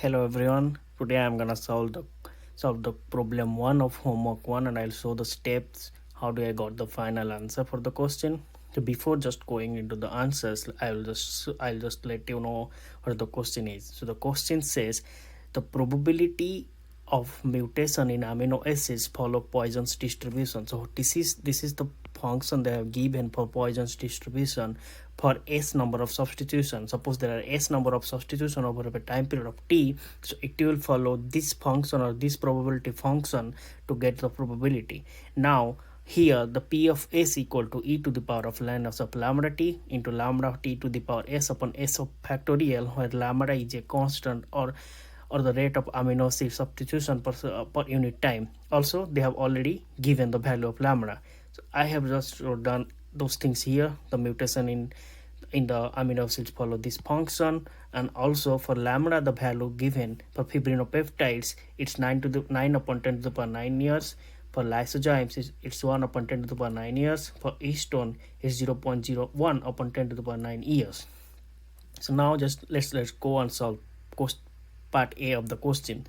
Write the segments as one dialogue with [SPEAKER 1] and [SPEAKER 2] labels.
[SPEAKER 1] Hello everyone. Today I'm gonna solve the problem one of homework one, and I'll show the steps how do I got the final answer for the question. So before just going into the answers, I'll just let you know what the question is. So the question says the probability of mutation in amino acids follow Poisson's distribution. So this is the function they have given for Poisson's distribution for s number of substitution. Suppose there are s number of substitution over a time period of t, so it will follow this function or this probability function to get the probability. Now here the p of s equal to e to the power of lambda of lambda t into lambda t to the power s upon s of factorial, where lambda is a constant or the rate of amino acid substitution per unit time. Also they have already given the value of lambda, so I have just done those things here. The mutation in the amino acids follow this function, and also for lambda the value given for fibrinopeptides it's 9 upon 10 to the power 9 years. For lysozymes it's 1 upon 10 to the power 9 years. For histone it's 0.01 upon 10 to the power 9 years. So now just let's go and solve part A of the question.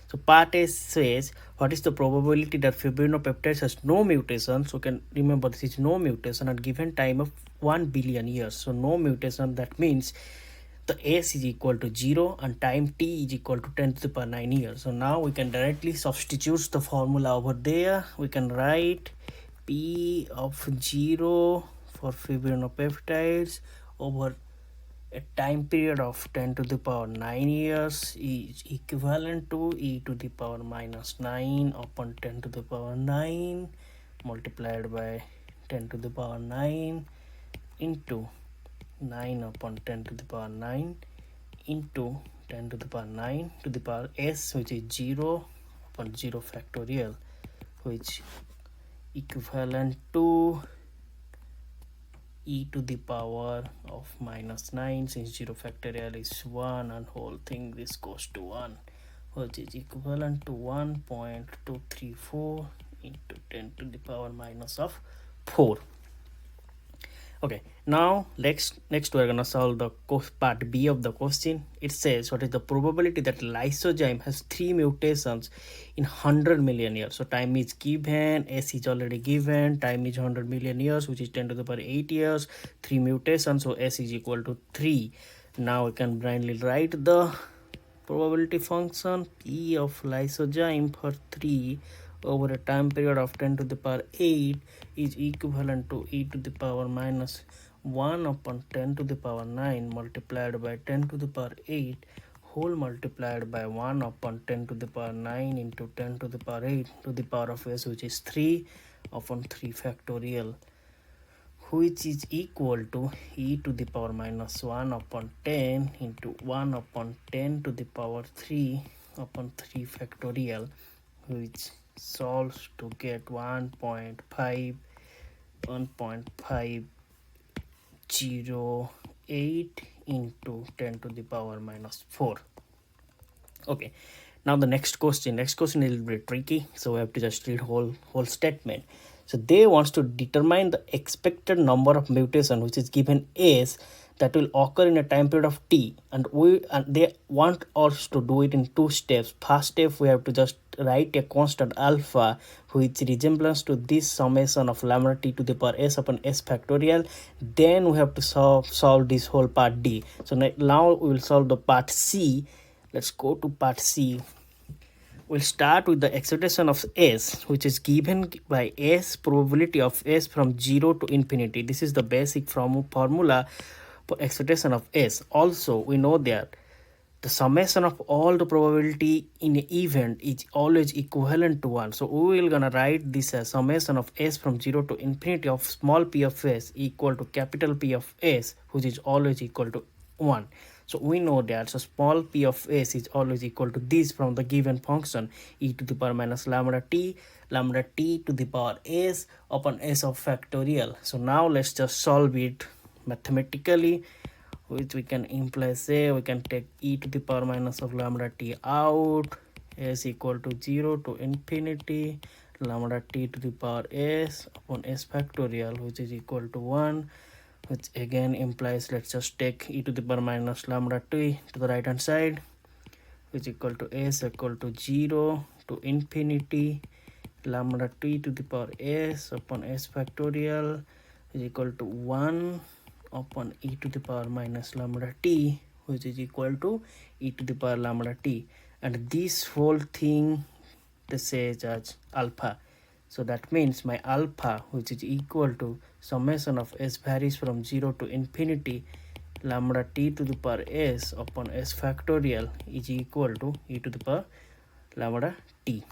[SPEAKER 1] So part A says what is the probability that fibrinopeptides has no mutation. So can remember this is no mutation at given time of 1 billion years. So no mutation, that means the s is equal to 0 and time t is equal to 10 to the power 9 years. So now we can directly substitute the formula over there. We can write p of 0 for fibrinopeptides over a time period of 10 to the power 9 years is equivalent to e to the power minus 9 upon 10 to the power 9 multiplied by 10 to the power 9 into 9 upon 10 to the power 9 into 10 to the power 9 to the power s, which is 0 upon 0 factorial, which equivalent to e to the power of minus 9, since 0 factorial is 1 and whole thing this goes to 1, which is equivalent to 1.234 into 10 to the power minus of 4. Okay, now next we're gonna solve the part B of the question. It says what is the probability that lysozyme has 3 mutations in 100 million years. So time is given, s is already given, time is 100 million years, which is 10 to the power 8 years, 3 mutations, so s is equal to 3. Now we can blindly write the probability function p of lysozyme for 3 over a time period of 10 to the power 8 is equivalent to e to the power minus 1 upon 10 to the power 9 multiplied by 10 to the power 8 whole multiplied by 1 upon 10 to the power 9 into 10 to the power 8 to the power of s, which is 3 upon 3 factorial, which is equal to e to the power minus 1 upon 10 into 1 upon 10 to the power 3 upon 3 factorial, which solves to get 1.508 into 10 to the power minus 4. Okay, now the next question is a little bit tricky, so we have to just read whole statement. So they wants to determine the expected number of mutation which is given as that will occur in a time period of t, and they want us to do it in 2 steps. First step, we have to just write a constant alpha which resembles to this summation of lambda t to the power s upon s factorial. Then we have to solve this whole part D. So now we will solve the part C. Let's go to part C. We'll start with the excitation of s, which is given by s probability of s from 0 to infinity. This is the basic formula for excitation of s. Also, we know that the summation of all the probability in an event is always equivalent to 1. So we will gonna write this as summation of s from 0 to infinity of small p of s equal to capital P of s, which is always equal to 1. So we know that so small p of s is always equal to this from the given function e to the power minus lambda t to the power s upon s of factorial. So now let's just solve it mathematically, which we can imply, say we can take e to the power minus of lambda t out, s equal to 0 to infinity lambda t to the power s upon s factorial, which is equal to 1, which again implies let's just take e to the power minus lambda t to the right hand side, which is equal to s equal to 0 to infinity lambda t to the power s upon s factorial is equal to 1 upon e to the power minus lambda t, which is equal to e to the power lambda t, and this whole thing they say as alpha. So that means my alpha, which is equal to summation of s varies from 0 to infinity lambda t to the power s upon s factorial is equal to e to the power lambda t.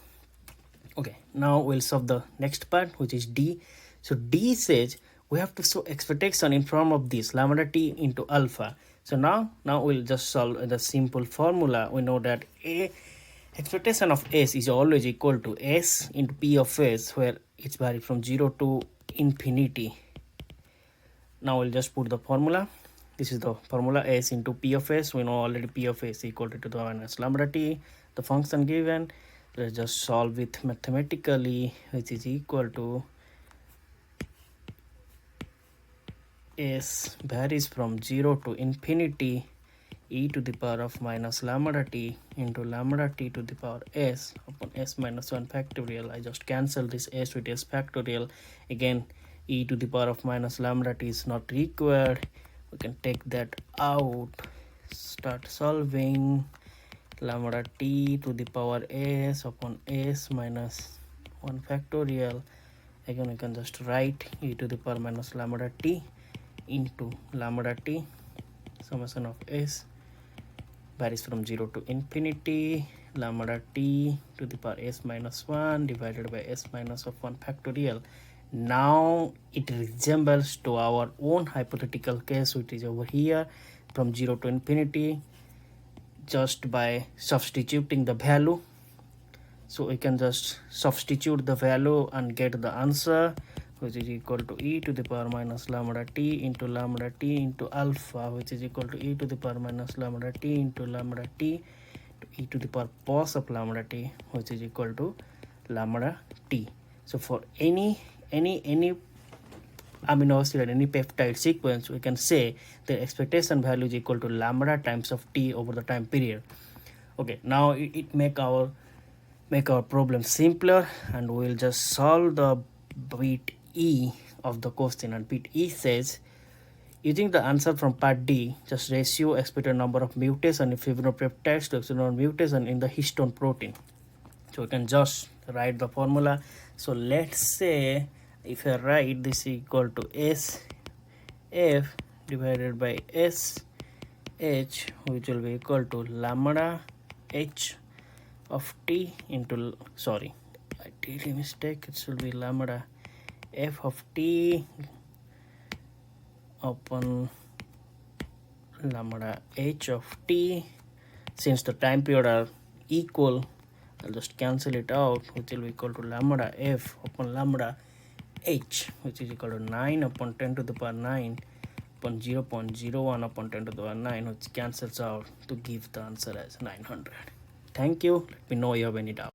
[SPEAKER 1] Okay, now we'll solve the next part, which is d. So d says we have to show expectation in form of this lambda t into alpha. So now we'll just solve the simple formula. We know that a expectation of s is always equal to s into p of s, where it's varied from 0 to infinity. Now we'll just put the formula. This is the formula, s into p of s. We know already p of s equal to the minus lambda t, the function given. Let's just solve it mathematically, which is equal to s varies from 0 to infinity e to the power of minus lambda t into lambda t to the power s upon s minus 1 factorial. I just cancel this s with s factorial. Again, e to the power of minus lambda t is not required. We can take that out. Start solving. Lambda t to the power s upon s minus 1 factorial. Again, we can just write e to the power minus lambda t into lambda t summation of s varies from 0 to infinity lambda t to the power s minus 1 divided by s minus of 1 factorial. Now it resembles to our own hypothetical case, which is over here from 0 to infinity, just by substituting the value. So we can just substitute the value and get the answer, which is equal to e to the power minus lambda t into alpha, which is equal to e to the power minus lambda t into lambda t to e to the power cos of lambda t, which is equal to lambda t. So for any amino acid and any peptide sequence, we can say the expectation value is equal to lambda times of t over the time period. Okay, now it make our problem simpler, and we'll just solve the bit E of the question. And bit E says, using the answer from part D, just ratio expected number of mutation in fibronopeptides to expected number of mutation in the histone protein. So we can just write the formula. So let's say if I write this equal to S F divided by S H, which will be equal to lambda H of t into, sorry, I did a mistake, it should be lambda f of t upon lambda h of t. Since the time period are equal, I'll just cancel it out, which will be equal to lambda f upon lambda h, which is equal to 9 upon 10 to the power 9 upon 0.01 upon 10 to the power 9, which cancels out to give the answer as 900. Thank you. Let me know if you have any doubt.